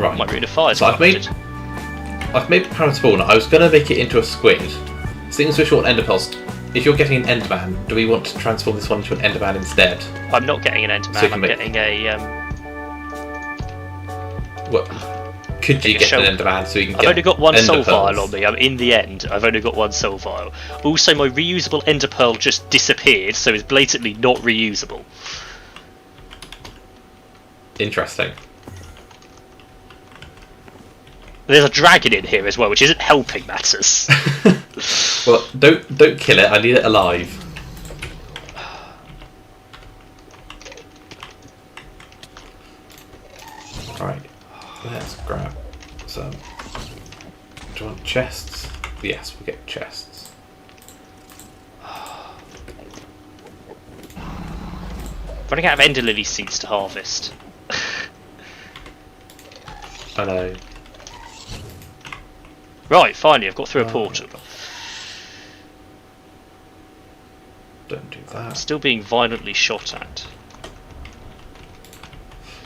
Right. My rune of fire. So I've made power spawner. I was going to make it into a squid. Seeing as we're short ender pearls, if you're getting an enderman, do we want to transform this one into an enderman instead? I'm not getting an enderman. So I'm getting a. What? Could you get an enderman so you can? I've only got one soul pearls? vial on me. I'm in the end. I've only got one soul vial. Also, my reusable ender pearl just disappeared, so it's blatantly not reusable. Interesting. There's a dragon in here as well, which isn't helping matters. Well, don't kill it. I need it alive. Right, let's grab some. Do you want chests? Yes, we'll get chests. Running out of ender lily seeds to harvest. I know. Right, finally, I've got through a portal. Don't do that. Still being violently shot at.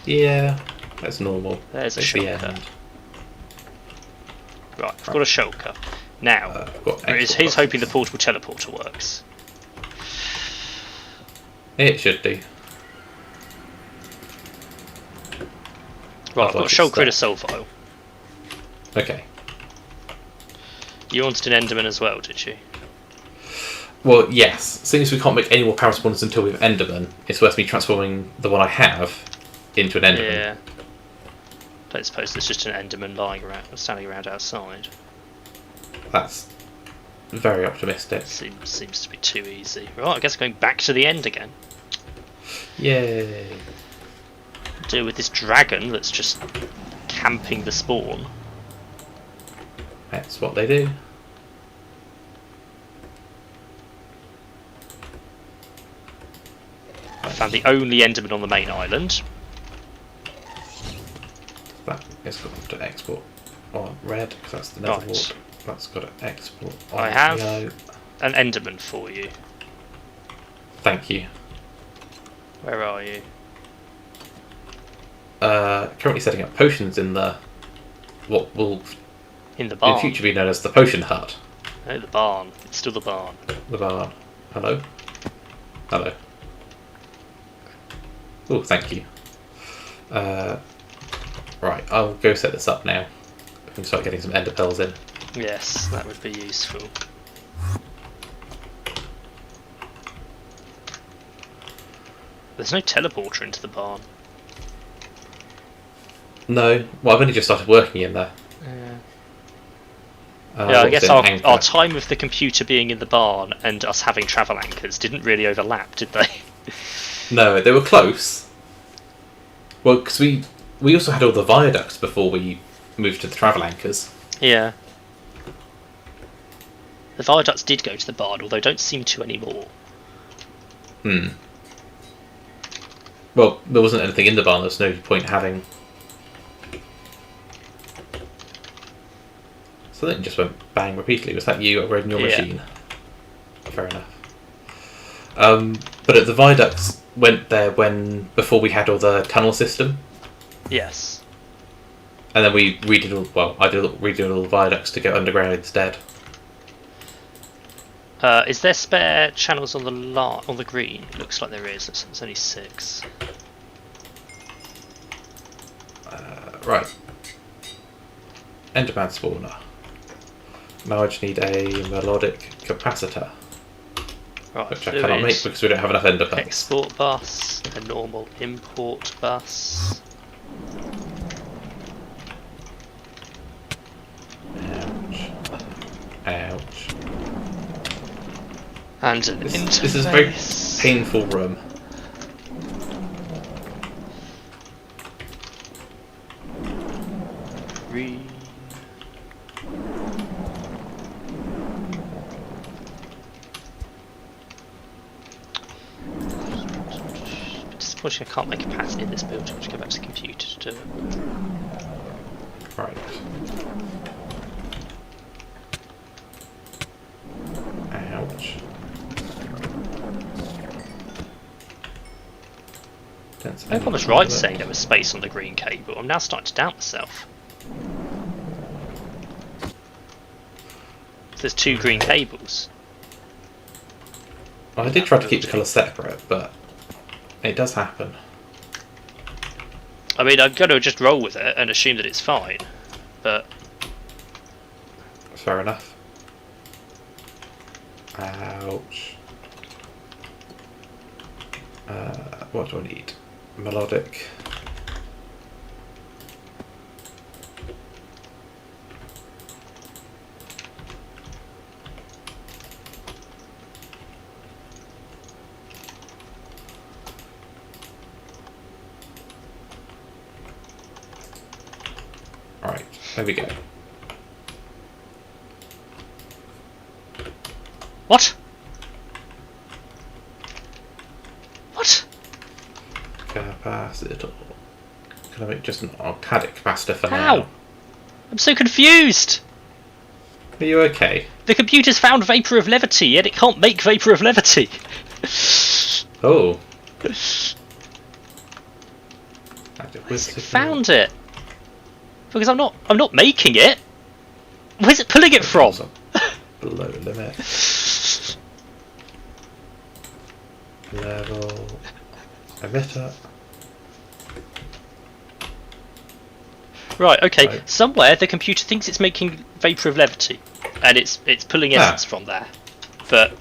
Yeah, that's normal. There's a It's the shulker. end. Right, I've got a shulker. Now, he's hoping the portable teleporter works. It should do. Right, I've got a shulker and a soul vial. Okay. You wanted an enderman as well, did you? Well, yes. Since we can't make any more power spawners until we have enderman, it's worth me transforming the one I have into an enderman. Yeah. Don't suppose there's just an enderman lying around, standing around outside. That's very optimistic. Seems to be too easy. Right, I guess going back to the end again. Yay. Deal with this dragon that's just camping the spawn. That's what they do. I found the only enderman on the main island. That is got to export on red, because that's the nether wart. That's got to export on I have yellow. an enderman for you. Thank you. Where are you? Currently setting up potions in the what will In the barn. in future be known as the potion hut. No, the barn. It's still the barn. The barn. Hello? Hello. Oh, thank you. Right, I'll go set this up now. We can start getting some ender pearls in. Yes, that would be useful. There's no teleporter into the barn. No, well, I've only just started working in there. Yeah, I guess our time of the computer being in the barn and us having travel anchors didn't really overlap, did they? No, they were close. Well, because we also had all the viaducts before we moved to the travel anchors. Yeah. The viaducts did go to the barn, although don't seem to anymore. Well, there wasn't anything in the barn. There's no point having. So then it just went bang repeatedly. Was that you upgrading your machine? Fair enough. But the viaducts went there before we had all the tunnel system. Yes. And then we redid all. Well, I redid all the viaducts to go underground instead. Is there spare channels on the green? It looks like there is. There's only 6. Right. Enderman spawner. Now I just need a melodic capacitor. Right, which I cannot make because we don't have enough ender pearls. Export bus, a normal import bus. Ouch. Ouch. And an interface. This is a very painful room. Unfortunately, I can't make capacity in this building. I have to go back to the computer to do it. Right. Ouch. I was right saying there was space on the green cable. I'm now starting to doubt myself. There's 2 green cables. Well, I did try to keep the colours separate, but it does happen. I mean, I'm going to just roll with it and assume that it's fine, but... Fair enough. Ouch. What do I need? Melodic. Right, there we go. What? What? Capacitor. Can I make just an arcadic capacitor for How? now? I'm so confused! Are you okay? The computer's found Vapour of Levity, yet it can't make Vapour of Levity! Oh. Found it! Because I'm not making it! Where's it pulling it from? Below limit. Level. Emitter. Right, okay. Right. Somewhere the computer thinks it's making Vapour of Levity, and it's pulling essence from there. But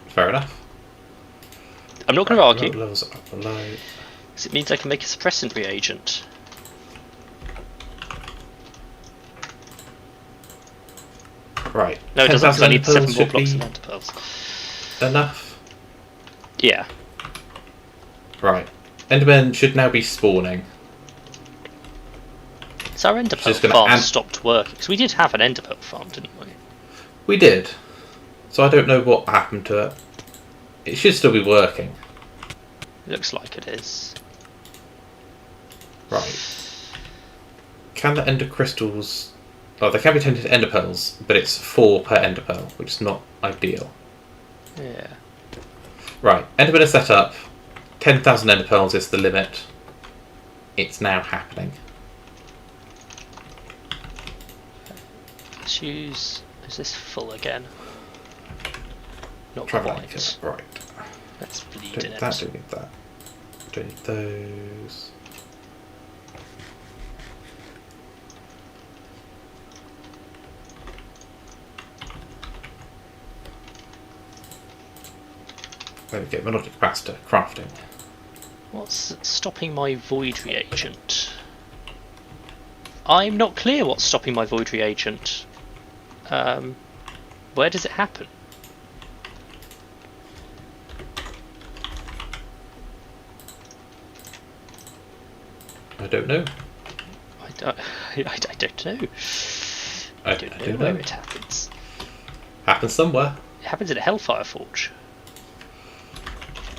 fair enough. I'm not going to argue, Levels up below. because it means I can make a suppressant reagent. Right. No, it doesn't, because I need 7 more should blocks be of enderpearls. enough. Yeah. Right. Enderman should now be spawning. So our Just enderpearl gonna farm stopped working, because we did have an enderpearl farm, didn't we? We did. So I don't know what happened to it. It should still be working. It looks like it is. Right. Can the ender crystals... Oh, they can be turned into ender pearls, but it's 4 per ender pearl, which is not ideal. Yeah. Right, Enderman is set up. 10,000 ender pearls is the limit. It's now happening. Let's use... Is this full again? Not Try quite. that. Right. Let's bleed Don't in need it. that, don't need that. Don't need those. There we go, melodic capacitor, crafting. What's stopping my void reagent? I'm not clear what's stopping my void reagent. Where does it happen? I don't know. I don't know. I don't know where it happens. Happens somewhere. It happens in a Hellfire Forge.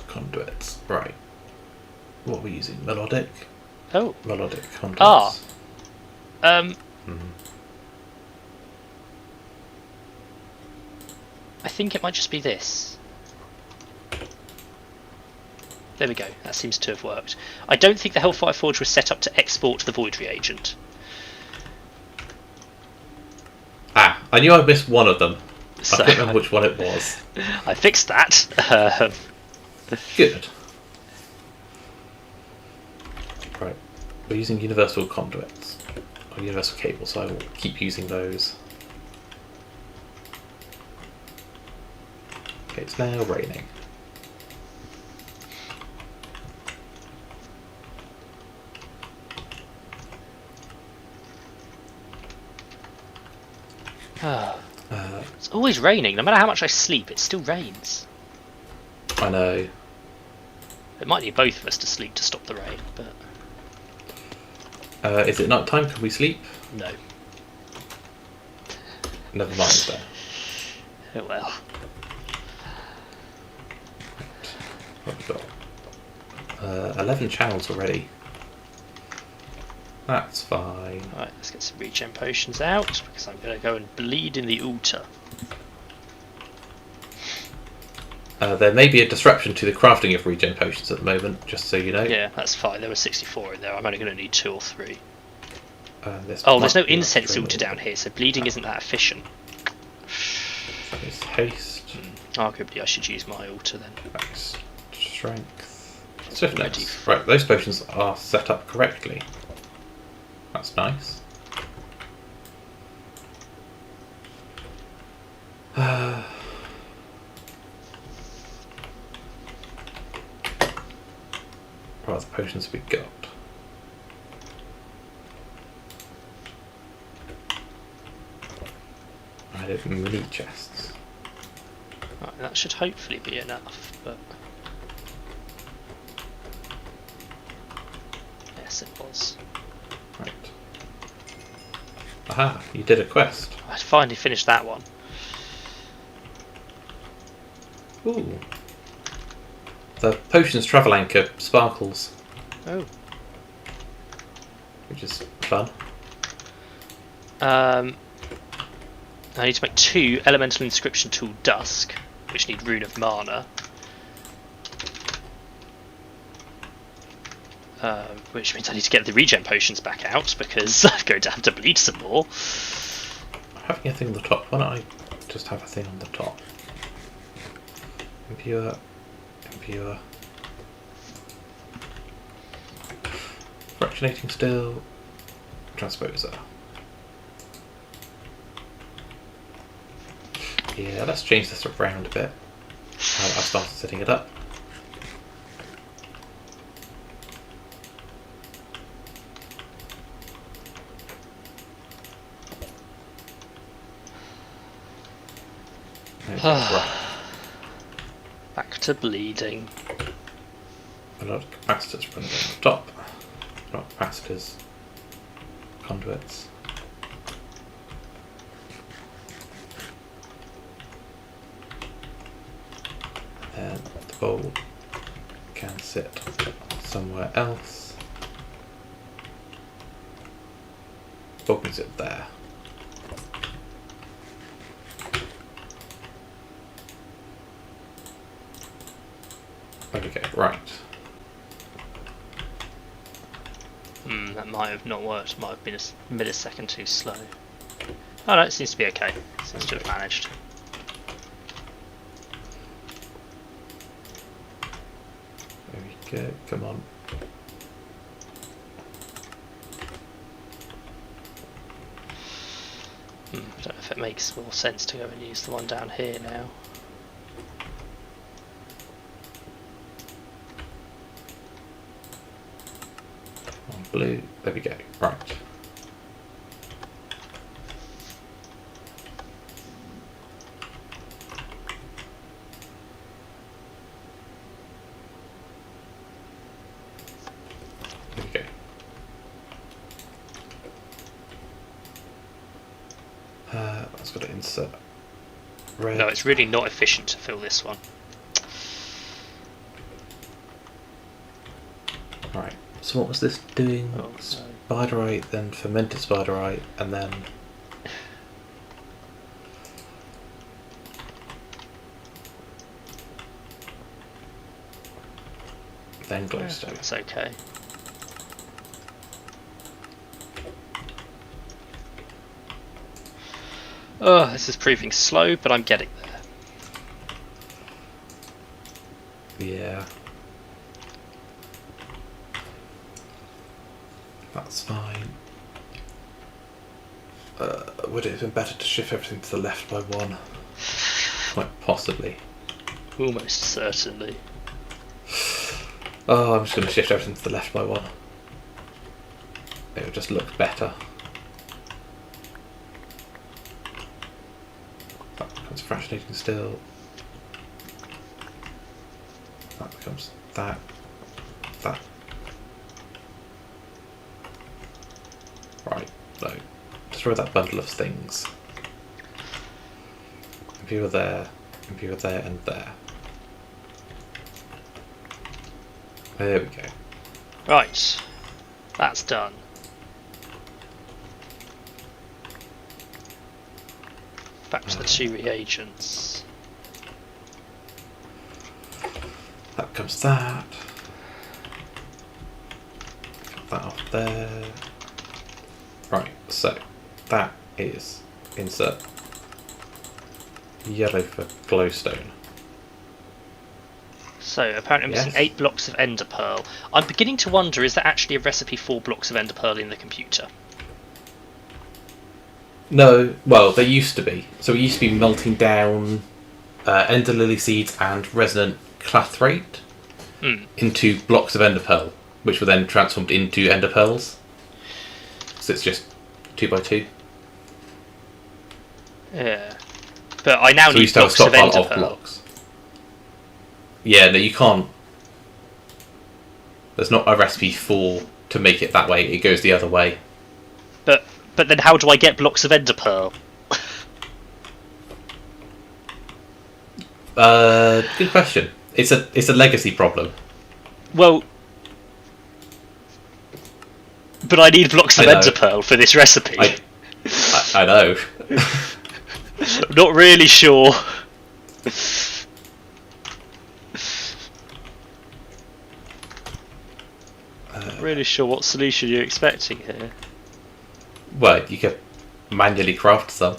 Conduits. Right. What are we using? Melodic? Oh. Melodic conduits. Ah. I think it might just be this. There we go, that seems to have worked. I don't think the Hellfire Forge was set up to export the void reagent. Ah, I knew I missed one of them. So, I can't remember which one it was. I fixed that. Good. Right, we're using universal conduits. Or universal cables, so I will keep using those. Okay, it's now raining. It's always raining. No matter how much I sleep, it still rains. I know. It might need both of us to sleep to stop the rain, but... Is it night time? Can we sleep? No. Never mind then. Oh well. What have we got? 11 channels already. That's fine. Alright, let's get some regen potions out, because I'm going to go and bleed in the altar. There may be a disruption to the crafting of regen potions at the moment, just so you know. Yeah, that's fine. There were 64 in there. I'm only going to need 2 or 3. There's no incense filter down here, so bleeding isn't that efficient. That is haste. Arguably, I should use my altar then. That's strength. Swiftness. Right, those potions are set up correctly. That's nice. What other potions have we got? I did mini chests. Right, that should hopefully be enough, but... Yes, it was. Right. Aha, you did a quest. I finally finished that one. Ooh. The potions travel anchor sparkles. Oh. Which is fun. I need to make 2 elemental inscription tool dusk, which need rune of mana. Which means I need to get the regen potions back out because I'm going to have to bleed some more. I'm having a thing on the top. Why don't I just have a thing on the top? Imbuer. Fractionating still. Transposer. Yeah, let's change this around a bit. I started setting it up. Right. Back to bleeding. A lot of capacitors running on the top. A lot of capacitors. Conduits. And the bowl can sit somewhere else. Bowl can sit there. Okay, right. That might have not worked. Might have been a millisecond too slow. Oh no, it seems to be okay. Seems to have managed. There we go, come on. I don't know if it makes more sense to go and use the one down here now. On blue, there we go, right. There we go. That's got to insert red. No, it's really not efficient to fill this one. Right, so what was this doing? Oh, no. Spiderite, then fermented spiderite, and then... then glowstone. That's okay. Oh, this is proving slow, but I'm getting there. Yeah. That's fine. Would it have been better to shift everything to the left by 1? Quite possibly. Almost certainly. Oh, I'm just going to shift everything to the left by 1. It will just look better. That becomes fractionating still. That becomes that. That. Right, no. Destroy that bundle of things. Imbuer there, and there. There we go. Right, that's done. Back to the 2 reagents. comes that. Put that off there. Right, so that is insert yellow for glowstone. So apparently I'm missing Yes. 8 blocks of ender pearl. I'm beginning to wonder, is there actually a recipe for blocks of ender pearl in the computer? No, well, there used to be. So it used to be melting down ender lily seeds and resonant clathrate into blocks of ender pearl, which were then transformed into ender pearls. So it's just 2x2. Yeah. But I now So we need used to have a blocks of stockpile ender of pearl. blocks. Yeah, no, you can't. There's not a recipe to make it that way. It goes the other way. But then how do I get blocks of ender pearl? Good question. It's a legacy problem. Well, but I need blocks of I know. ender pearl for this recipe. I know. I'm not really sure. Not really sure what solution you're expecting here. Well, you could manually craft some.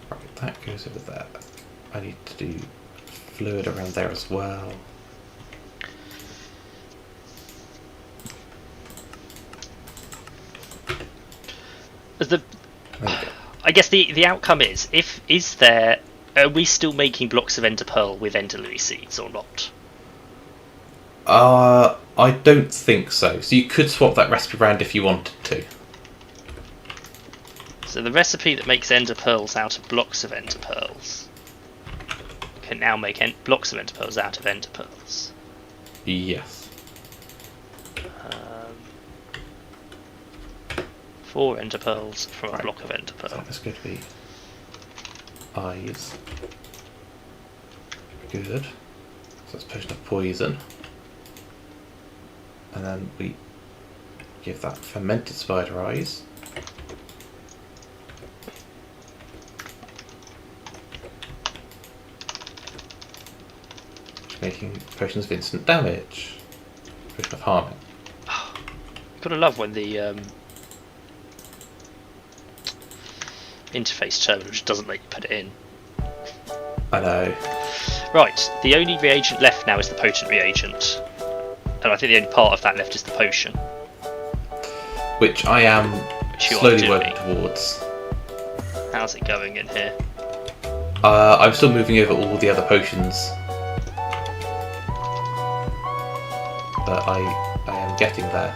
Right, that goes over there. I need to do fluid around there as well. The, There we go. I guess the outcome is, are we still making blocks of ender pearl with ender lily seeds or not? I don't think so. So you could swap that recipe around if you wanted to. So the recipe that makes ender pearls out of blocks of ender pearls can now make blocks of ender pearls out of ender pearls. Yes. 4 ender pearls from a Right. block of ender So pearl. that's going to be eyes. Good. So that's potion of poison. And then we give that fermented spider eyes. Making potions of instant damage. Potion of harming. Gotta love when the interface terminal just doesn't let you put it in. I know. Right, the only reagent left now is the potent reagent. And I think the only part of that left is the potion. Which I am Which you are slowly doing. working towards. How's it going in here? I'm still moving over all the other potions. But I am getting there.